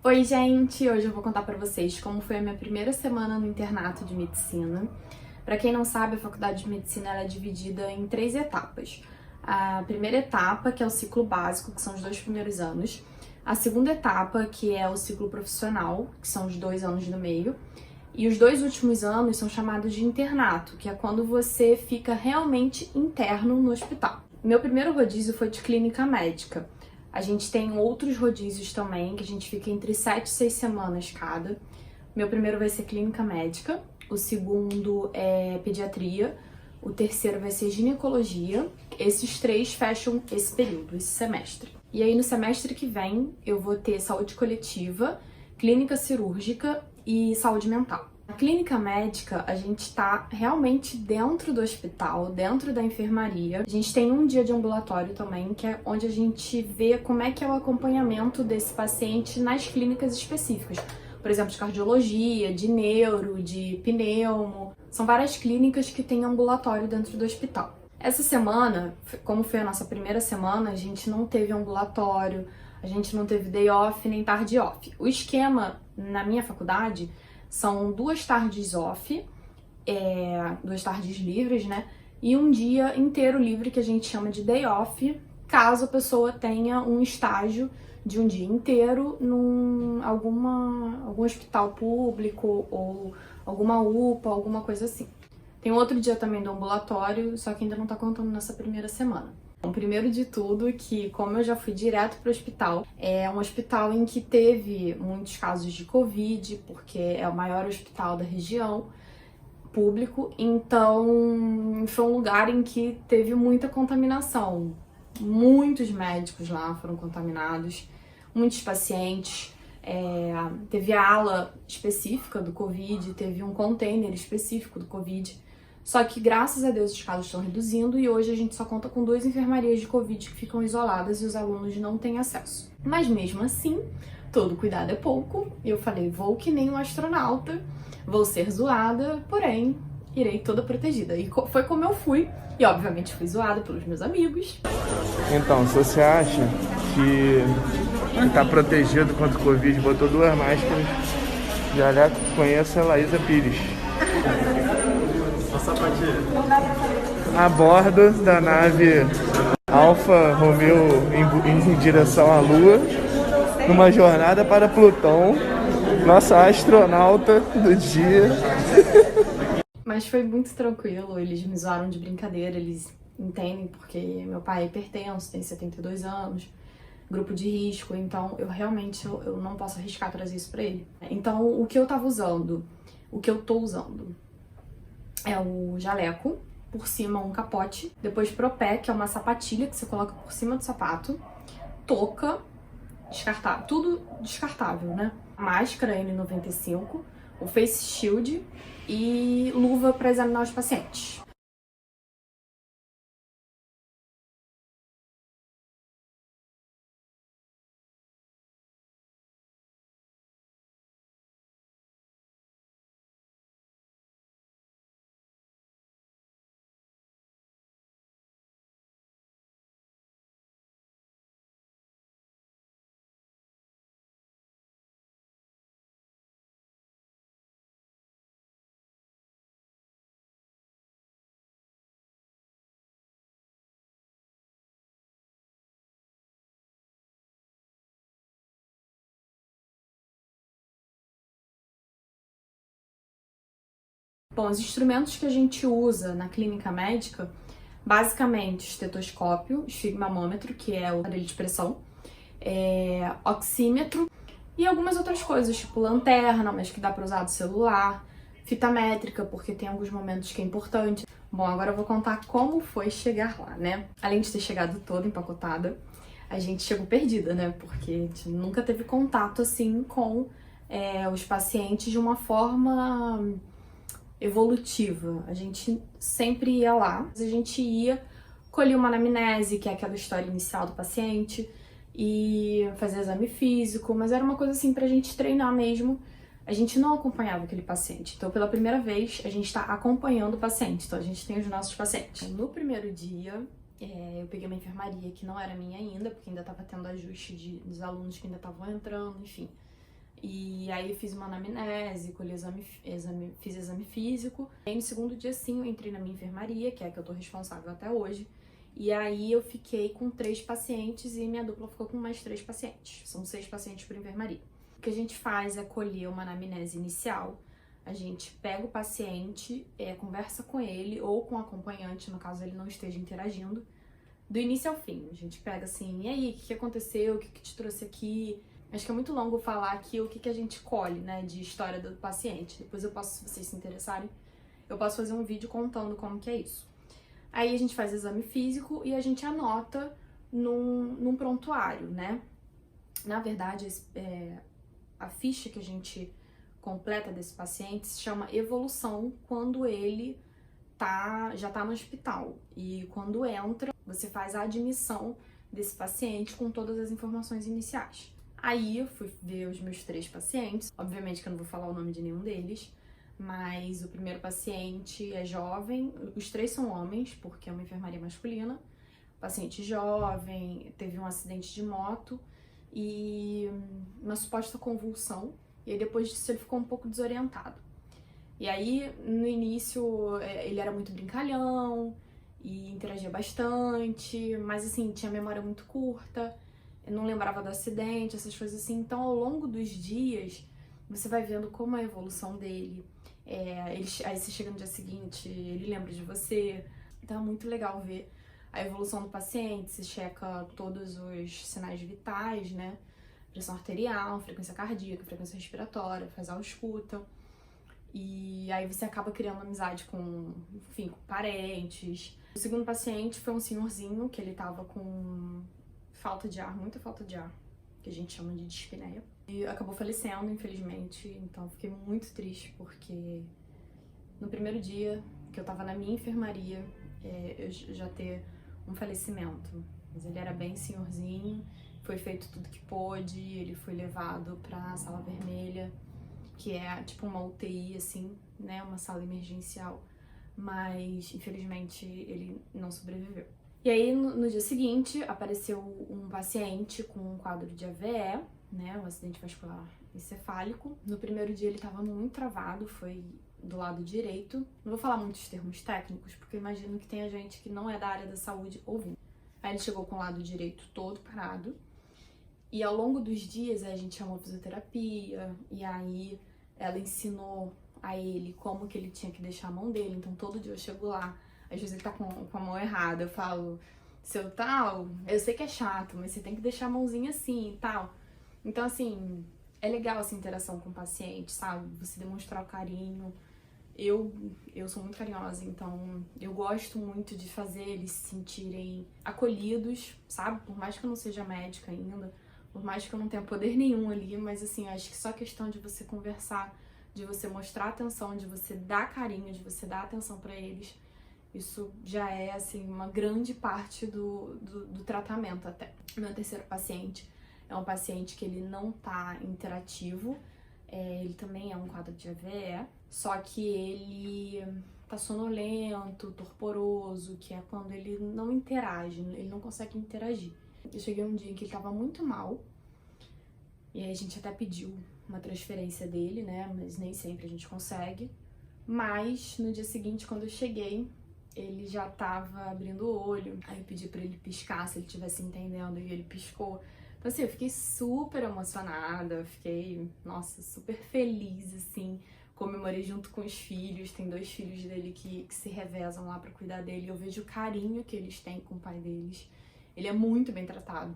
Oi, gente! Hoje eu vou contar pra vocês como foi a minha primeira semana no internato de medicina. Pra quem não sabe, a faculdade de medicina ela é dividida em 3 etapas. A primeira etapa, que é o ciclo básico, que são os 2 primeiros anos. A segunda etapa, que é o ciclo profissional, que são os 2 anos no meio. E os 2 últimos anos são chamados de internato, que é quando você fica realmente interno no hospital. Meu primeiro rodízio foi de clínica médica. A gente tem outros rodízios também, que a gente fica entre 7 e 6 semanas cada. Meu primeiro vai ser clínica médica, o segundo é pediatria, o terceiro vai ser ginecologia. Esses 3 fecham esse período, esse semestre. E aí no semestre que vem eu vou ter saúde coletiva, clínica cirúrgica e saúde mental. Na clínica médica, a gente tá realmente dentro do hospital, dentro da enfermaria. A gente tem um dia de ambulatório também, que é onde a gente vê como é que é o acompanhamento desse paciente nas clínicas específicas. Por exemplo, de cardiologia, de neuro, de pneumo. São várias clínicas que têm ambulatório dentro do hospital. Essa semana, como foi a nossa primeira semana, a gente não teve ambulatório, a gente não teve day off nem tarde off. O esquema na minha faculdade são 2 tardes off, 2 tardes livres, né? E um dia inteiro livre que a gente chama de day off, caso a pessoa tenha um estágio de um dia inteiro algum hospital público ou alguma UPA, alguma coisa assim. Tem outro dia também do ambulatório, só que ainda não tá contando nessa primeira semana. Bom, primeiro de tudo, que como eu já fui direto pro hospital, é um hospital em que teve muitos casos de Covid, porque é o maior hospital da região, público, então foi um lugar em que teve muita contaminação. Muitos médicos lá foram contaminados, muitos pacientes. Teve a ala específica do Covid, teve um container específico do Covid. Só que, graças a Deus, os casos estão reduzindo e hoje a gente só conta com 2 enfermarias de Covid que ficam isoladas e os alunos não têm acesso. Mas mesmo assim, todo cuidado é pouco. Eu falei, vou que nem um astronauta, vou ser zoada, porém, irei toda protegida. E foi como eu fui, e obviamente fui zoada pelos meus amigos. Então, se você acha que tá protegido contra o Covid, botou 2 máscaras, já conheça a Laísa Pires. A bordo da nave Alfa Romeo em direção à Lua, numa jornada para Plutão, nossa astronauta do dia. Mas foi muito tranquilo, eles me zoaram de brincadeira, eles entendem porque meu pai é hipertenso, tem 72 anos, grupo de risco, então eu realmente eu não posso arriscar trazer isso pra ele. Então o que eu tava usando, o que eu tô usando é o jaleco, por cima um capote, depois pro pé, que é uma sapatilha que você coloca por cima do sapato, touca, descartável, tudo descartável, né? Máscara N95, o face shield e luva para examinar os pacientes. Bom, os instrumentos que a gente usa na clínica médica, basicamente estetoscópio, esfigmamômetro, que é o aparelho de pressão, oxímetro e algumas outras coisas, tipo lanterna, mas que dá para usar do celular, fita métrica, porque tem alguns momentos que é importante. Bom, agora eu vou contar como foi chegar lá, né? Além de ter chegado toda empacotada, a gente chegou perdida, né? Porque a gente nunca teve contato assim com os pacientes de uma forma evolutiva. A gente sempre ia lá, a gente ia, colhia uma anamnese, que é aquela história inicial do paciente, e fazer exame físico, mas era uma coisa assim pra gente treinar mesmo. A gente não acompanhava aquele paciente. Então, pela primeira vez, a gente tá acompanhando o paciente. Então, a gente tem os nossos pacientes. No primeiro dia, eu peguei uma enfermaria que não era minha ainda, porque ainda tava tendo ajuste dos alunos que ainda estavam entrando, enfim. E aí eu fiz uma anamnese, colhi fiz exame físico. E aí no segundo dia sim, eu entrei na minha enfermaria, que é a que eu tô responsável até hoje. E aí eu fiquei com 3 pacientes e minha dupla ficou com mais 3 pacientes. São 6 pacientes por enfermaria. O que a gente faz é colher uma anamnese inicial. A gente pega o paciente, conversa com ele ou com o acompanhante, no caso ele não esteja interagindo, do início ao fim. A gente pega assim, e aí, o que aconteceu? O que te trouxe aqui? Acho que é muito longo falar aqui o que a gente colhe, né, de história do paciente. Depois eu posso, se vocês se interessarem, eu posso fazer um vídeo contando como que é isso. Aí a gente faz exame físico e a gente anota num prontuário, né? Na verdade, a ficha que a gente completa desse paciente se chama evolução quando ele já tá no hospital. E quando entra, você faz a admissão desse paciente com todas as informações iniciais. Aí eu fui ver os meus 3 pacientes, obviamente que eu não vou falar o nome de nenhum deles, mas o primeiro paciente é jovem, os 3 são homens, porque é uma enfermaria masculina. Paciente jovem, teve um acidente de moto e uma suposta convulsão, e aí depois disso ele ficou um pouco desorientado. E aí, no início, ele era muito brincalhão e interagia bastante, mas assim, tinha memória muito curta, eu não lembrava do acidente, essas coisas assim. Então, ao longo dos dias, você vai vendo como é a evolução dele. Aí você chega no dia seguinte, ele lembra de você. Então, é muito legal ver a evolução do paciente, se checa todos os sinais vitais, né? Pressão arterial, frequência cardíaca, frequência respiratória, faz a ausculta. E aí você acaba criando amizade com, enfim, com parentes. O segundo paciente foi um senhorzinho que ele tava com falta de ar, muita falta de ar, que a gente chama de dispneia. E acabou falecendo, infelizmente, então fiquei muito triste porque no primeiro dia que eu tava na minha enfermaria, eu já ter um falecimento. Mas ele era bem senhorzinho, foi feito tudo que pôde, ele foi levado pra sala vermelha, que é tipo uma UTI, assim, né, uma sala emergencial, mas infelizmente ele não sobreviveu. E aí no dia seguinte apareceu um paciente com um quadro de AVE, né, um acidente vascular encefálico. No primeiro dia ele estava muito travado, foi do lado direito. Não vou falar muitos termos técnicos, porque eu imagino que tenha gente que não é da área da saúde ouvindo. Aí ele chegou com o lado direito todo parado, e ao longo dos dias a gente chamou fisioterapia, e aí ela ensinou a ele como que ele tinha que deixar a mão dele. Então todo dia eu chego lá, às vezes ele tá com a mão errada, eu falo, seu tal, eu sei que é chato, mas você tem que deixar a mãozinha assim e tal. Então assim, é legal essa interação com o paciente, sabe? Você demonstrar o carinho. Eu sou muito carinhosa, então eu gosto muito de fazer eles se sentirem acolhidos, sabe? Por mais que eu não seja médica ainda, por mais que eu não tenha poder nenhum ali, mas assim, acho que só questão de você conversar, de você mostrar atenção, de você dar carinho, de você dar atenção pra eles, isso já é, assim, uma grande parte do tratamento até. Meu terceiro paciente é um paciente que ele não tá interativo, ele também é um quadro de AVE, só que ele tá sonolento, torporoso, que é quando ele não interage, ele não consegue interagir. Eu cheguei um dia em que ele tava muito mal, e aí a gente até pediu uma transferência dele, né, mas nem sempre a gente consegue. Mas no dia seguinte, quando eu cheguei, ele já tava abrindo o olho, aí eu pedi pra ele piscar se ele estivesse entendendo, e ele piscou. Então assim, eu fiquei super emocionada, fiquei, nossa, super feliz, assim, comemorei junto com os filhos, tem 2 filhos dele que se revezam lá pra cuidar dele, eu vejo o carinho que eles têm com o pai deles. Ele é muito bem tratado.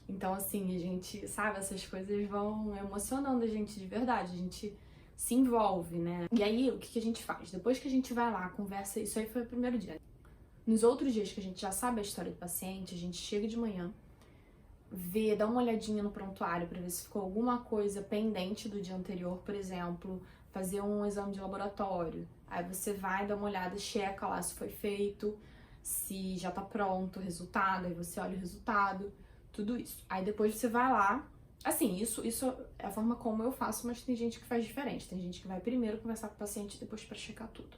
Então, assim, a gente, sabe, essas coisas vão emocionando a gente de verdade, a gente se envolve, né? E aí, o que a gente faz? Depois que a gente vai lá, conversa, isso aí foi o primeiro dia. Nos outros dias que a gente já sabe a história do paciente, a gente chega de manhã, vê, dá uma olhadinha no prontuário pra ver se ficou alguma coisa pendente do dia anterior, por exemplo, fazer um exame de laboratório. Aí você vai, dá uma olhada, checa lá se foi feito, se já tá pronto o resultado, aí você olha o resultado, tudo isso. Aí depois você vai lá, assim, isso é a forma como eu faço, mas tem gente que faz diferente, tem gente que vai primeiro conversar com o paciente e depois pra checar tudo.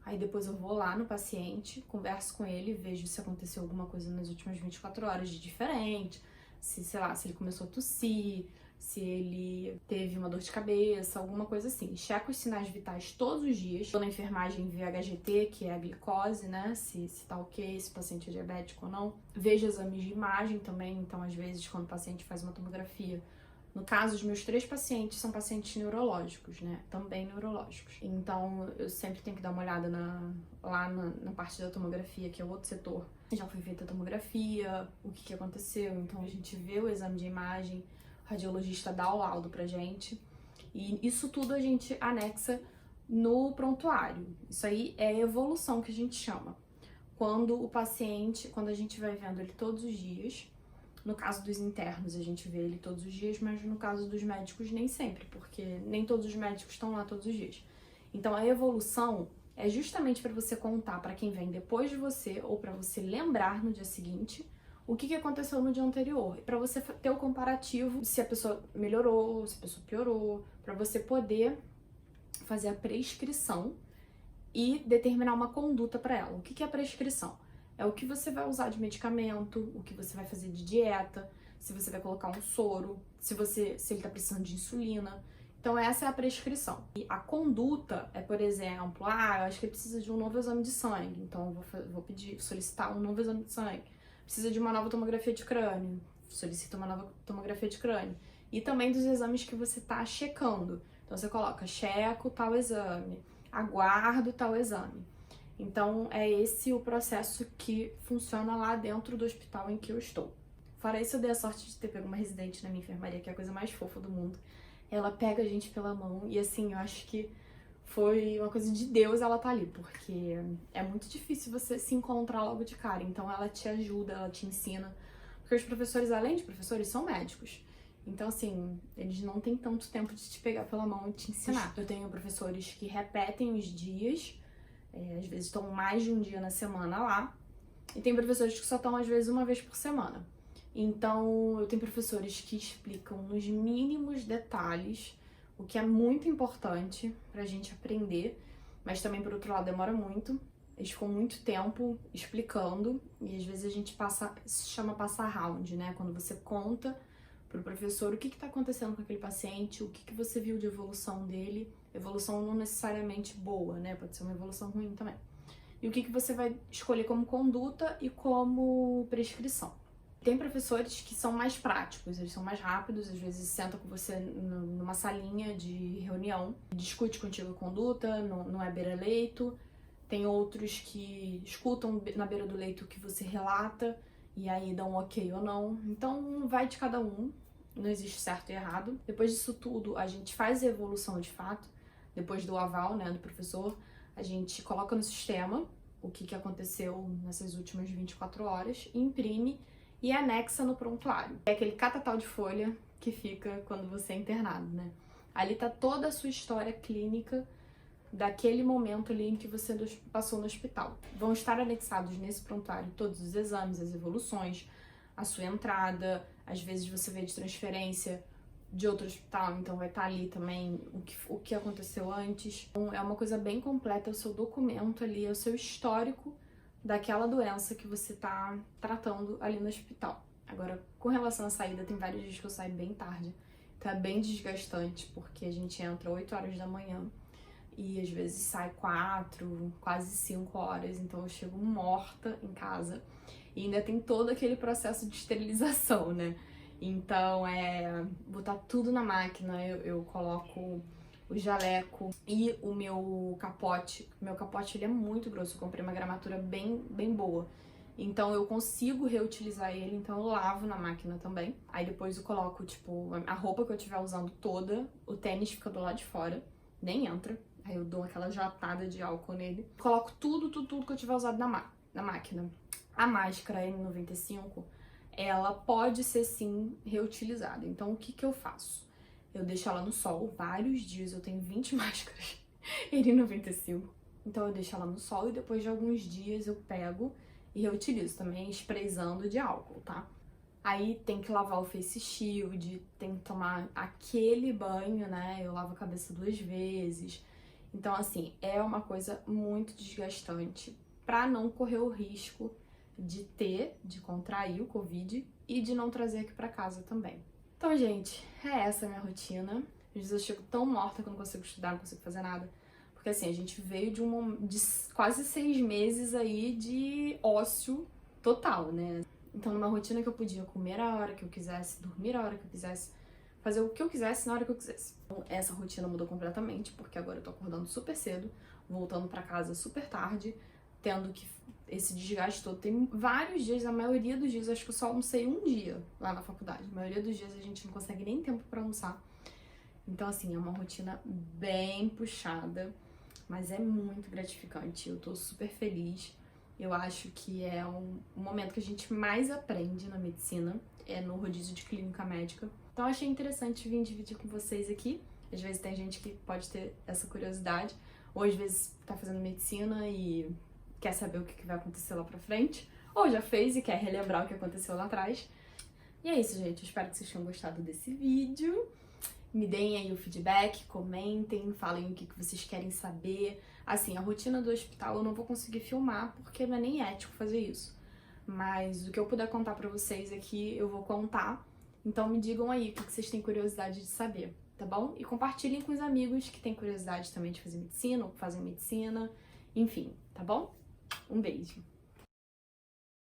Aí depois eu vou lá no paciente, converso com ele, vejo se aconteceu alguma coisa nas últimas 24 horas de diferente, se, sei lá, se ele começou a tossir, se ele teve uma dor de cabeça, alguma coisa assim. Checa os sinais vitais todos os dias. Tô na enfermagem VHGT, que é a glicose, né? Se tá ok, se o paciente é diabético ou não. Vejo exames de imagem também, então às vezes quando o paciente faz uma tomografia. No caso, os meus 3 pacientes são pacientes neurológicos, né? Também neurológicos. Então, eu sempre tenho que dar uma olhada lá na parte da tomografia, que é o outro setor. Já foi feita a tomografia, o que aconteceu. Então, a gente vê o exame de imagem, o radiologista dá o laudo pra gente. E isso tudo a gente anexa no prontuário. Isso aí é evolução que a gente chama. Quando a gente vai vendo ele todos os dias. No caso dos internos, a gente vê ele todos os dias, mas no caso dos médicos, nem sempre, porque nem todos os médicos estão lá todos os dias. Então, a evolução é justamente para você contar para quem vem depois de você, ou para você lembrar no dia seguinte, o que aconteceu no dia anterior. E para você ter o comparativo, se a pessoa melhorou, se a pessoa piorou, para você poder fazer a prescrição e determinar uma conduta para ela. O que é a prescrição? É o que você vai usar de medicamento, o que você vai fazer de dieta, se você vai colocar um soro, se ele tá precisando de insulina. Então essa é a prescrição. E a conduta é, por exemplo, eu acho que ele precisa de um novo exame de sangue, então eu vou solicitar um novo exame de sangue. Precisa de uma nova tomografia de crânio, solicita uma nova tomografia de crânio. E também dos exames que você tá checando. Então você coloca, checo tal exame, aguardo tal exame. Então, é esse o processo que funciona lá dentro do hospital em que eu estou. Fora isso, eu dei a sorte de ter pego uma residente na minha enfermaria, que é a coisa mais fofa do mundo. Ela pega a gente pela mão e, assim, eu acho que foi uma coisa de Deus ela tá ali, porque é muito difícil você se encontrar logo de cara. Então, ela te ajuda, ela te ensina. Porque os professores, além de professores, são médicos. Então, assim, eles não têm tanto tempo de te pegar pela mão e te ensinar. Eu tenho professores que repetem os dias, às vezes estão mais de um dia na semana lá, e tem professores que só estão às vezes uma vez por semana. Então, eu tenho professores que explicam nos mínimos detalhes, o que é muito importante pra gente aprender, mas também, por outro lado, demora muito. Eles ficam muito tempo explicando, e às vezes a gente se chama passar round, né? Quando você conta pro professor o que tá acontecendo com aquele paciente, o que você viu de evolução dele. Evolução não necessariamente boa, né? Pode ser uma evolução ruim também. E o que você vai escolher como conduta e como prescrição. Tem professores que são mais práticos, eles são mais rápidos, às vezes sentam com você numa salinha de reunião, discute contigo a conduta, não é beira-leito. Tem outros que escutam na beira do leito o que você relata e aí dão um ok ou não. Então vai de cada um, não existe certo e errado. Depois disso tudo, a gente faz a evolução de fato. Depois do aval, né, do professor, a gente coloca no sistema o que aconteceu nessas últimas 24 horas, imprime e anexa no prontuário. É aquele catatal de folha que fica quando você é internado, né? Ali tá toda a sua história clínica daquele momento ali em que você passou no hospital. Vão estar anexados nesse prontuário todos os exames, as evoluções, a sua entrada, às vezes você vê de transferência de outro hospital, então vai estar ali também o que aconteceu antes. Então, é uma coisa bem completa, é o seu documento ali, é o seu histórico daquela doença que você tá tratando ali no hospital. Agora, com relação à saída, tem vários dias que eu saio bem tarde, então é bem desgastante, porque a gente entra 8 horas da manhã e às vezes sai 4, quase 5 horas, então eu chego morta em casa e ainda tem todo aquele processo de esterilização, né? Então, botar tudo na máquina, eu coloco o jaleco e o meu capote. O meu capote, ele é muito grosso, eu comprei uma gramatura bem boa. Então, eu consigo reutilizar ele, então eu lavo na máquina também. Aí depois eu coloco, tipo, a roupa que eu estiver usando toda, o tênis fica do lado de fora, nem entra. Aí eu dou aquela jatada de álcool nele. Coloco tudo que eu tiver usado na máquina. A máscara N95... ela pode ser sim reutilizada. Então o que eu faço? Eu deixo ela no sol vários dias, eu tenho 20 máscaras N95. Então eu deixo ela no sol e depois de alguns dias eu pego e reutilizo também, sprayzando de álcool, tá? Aí tem que lavar o face shield, tem que tomar aquele banho, né? Eu lavo a cabeça 2 vezes. Então assim, é uma coisa muito desgastante pra não correr o risco de contrair o Covid e de não trazer aqui pra casa também. Então, gente, é essa a minha rotina. Às vezes eu chego tão morta que eu não consigo estudar, não consigo fazer nada. Porque assim, a gente veio de quase 6 meses aí de ócio total, né? Então, numa rotina que eu podia comer a hora que eu quisesse, dormir a hora que eu quisesse, fazer o que eu quisesse na hora que eu quisesse. Então, essa rotina mudou completamente, porque agora eu tô acordando super cedo, voltando pra casa super tarde, tendo que esse desgaste todo. Tem vários dias, a maioria dos dias, acho que eu só almocei um dia lá na faculdade. A maioria dos dias a gente não consegue nem tempo pra almoçar. Então, assim, é uma rotina bem puxada, mas é muito gratificante. Eu tô super feliz. Eu acho que é o momento que a gente mais aprende na medicina, é no rodízio de clínica médica. Então, achei interessante vir dividir com vocês aqui. Às vezes tem gente que pode ter essa curiosidade, ou às vezes tá fazendo medicina e quer saber o que vai acontecer lá pra frente, ou já fez e quer relembrar o que aconteceu lá atrás. E é isso, gente. Eu espero que vocês tenham gostado desse vídeo. Me deem aí o feedback, comentem, falem o que vocês querem saber. Assim, a rotina do hospital eu não vou conseguir filmar, porque não é nem ético fazer isso. Mas o que eu puder contar pra vocês aqui, eu vou contar. Então me digam aí o que vocês têm curiosidade de saber, tá bom? E compartilhem com os amigos que têm curiosidade também de fazer medicina, ou que fazem medicina, enfim, tá bom? Um beijo!